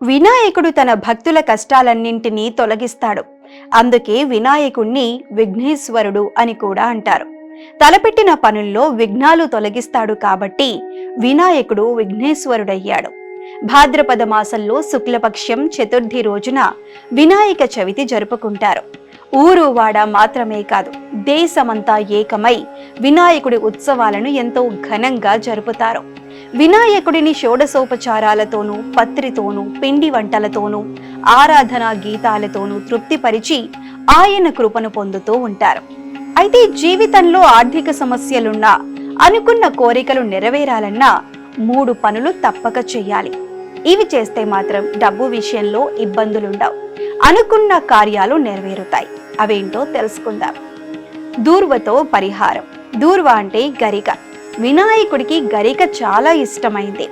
వినాయకుడు తన భక్తుల కష్టాలన్నింటినీ తొలగిస్తాడు. అందుకే వినాయకుణ్ణి విఘ్నేశ్వరుడు అని కూడా అంటారు. తలపెట్టిన పనుల్లో విఘ్నాలు తొలగిస్తాడు కాబట్టి వినాయకుడు విఘ్నేశ్వరుడయ్యాడు. భాద్రపద మాసంలో శుక్లపక్షం చతుర్థి రోజున వినాయక చవితి జరుపుకుంటారు. ఊరు వాడ మాత్రమే కాదు, దేశమంతా ఏకమై వినాయకుడి ఉత్సవాలను ఎంతో ఘనంగా జరుపుతారు. వినాయకుడిని షోడశోపచారాలతోనూ, పత్రితోనూ, పిండి వంటలతోనూ, ఆరాధనా గీతాలతోనూ తృప్తిపరిచి ఆయన కృపను పొందుతూ ఉంటారు. అయితే జీవితంలో ఆర్థిక సమస్యలున్నా, అనుకున్న కోరికలు నెరవేరాలన్నా 3 పనులు తప్పక చెయ్యాలి. ఇవి చేస్తే మాత్రం డబ్బు విషయంలో ఇబ్బందులుండవు, అనుకున్న కార్యాలు నెరవేరుతాయి. అవేంటో తెలుసుకుందాం. దూర్వతో పరిహారం. దూర్వ అంటే గరిక. వినాయకుడికి గరిక చాలా ఇష్టమైంది.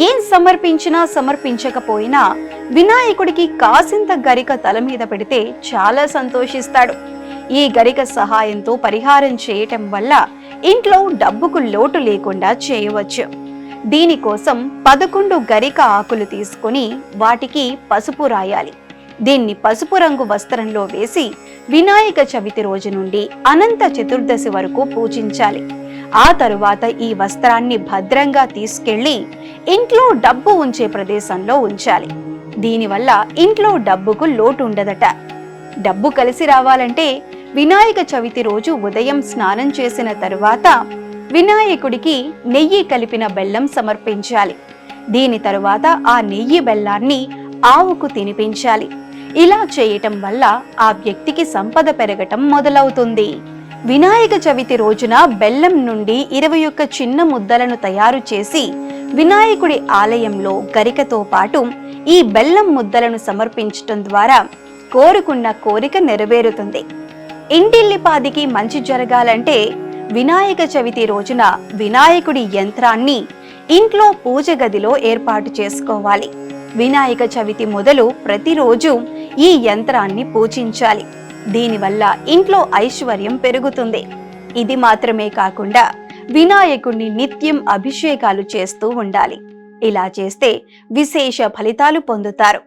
ఏం సమర్పించినా సమర్పించకపోయినా వినాయకుడికి కాసింత గరిక తల మీద పెడితే చాలా సంతోషిస్తాడు. ఈ గరిక సహాయంతో పరిహారం చేయటం వల్ల ఇంట్లో డబ్బుకు లోటు లేకుండా చేయవచ్చు. దీనికోసం 11 గరిక ఆకులు తీసుకుని వాటికి పసుపు రాయాలి. దీన్ని పసుపు రంగు వస్త్రంలో వేసి వినాయక చవితి రోజు నుండి అనంత చతుర్దశి వరకు పూజించాలి. ఆ తరువాత ఈ వస్త్రాన్ని భద్రంగా తీసుకెళ్లి ఇంట్లో డబ్బు ఉంచే ప్రదేశంలో ఉంచాలి. దీనివల్ల ఇంట్లో డబ్బుకు లోటు ఉండదట. డబ్బు కలిసి రావాలంటే వినాయక చవితి రోజు ఉదయం స్నానం చేసిన తరువాత వినాయకుడికి నెయ్యి కలిపిన బెల్లం సమర్పించాలి. దీని తరువాత ఆ నెయ్యి బెల్లాన్ని ఆవుకు తినిపించాలి. ఇలా చేయటం వల్ల ఆ వ్యక్తికి సంపద పెరగటం మొదలవుతుంది. వినాయక చవితి రోజున బెల్లం నుండి 21 చిన్న ముద్దలను తయారు చేసి వినాయకుడి ఆలయంలో గరికతో పాటు ఈ బెల్లం ముద్దలను సమర్పించటం ద్వారా కోరుకున్న కోరిక నెరవేరుతుంది. ఇంటిల్లిపాదికి మంచి జరగాలంటే వినాయక చవితి రోజున వినాయకుడి యంత్రాన్ని ఇంట్లో పూజ గదిలో ఏర్పాటు చేసుకోవాలి. వినాయక చవితి మొదలు ప్రతిరోజు ఈ యంత్రాన్ని పూజించాలి. దీనివల్ల ఇంట్లో ఐశ్వర్యం పెరుగుతుంది. ఇది మాత్రమే కాకుండా వినాయకుడిని నిత్యం అభిషేకాలు చేస్తూ ఉండాలి. ఇలా చేస్తే విశేష ఫలితాలు పొందుతారు.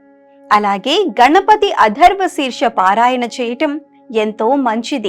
అలాగే గణపతి అథర్వ శీర్ష పారాయణ చేయటం ఎంతో మంచిది.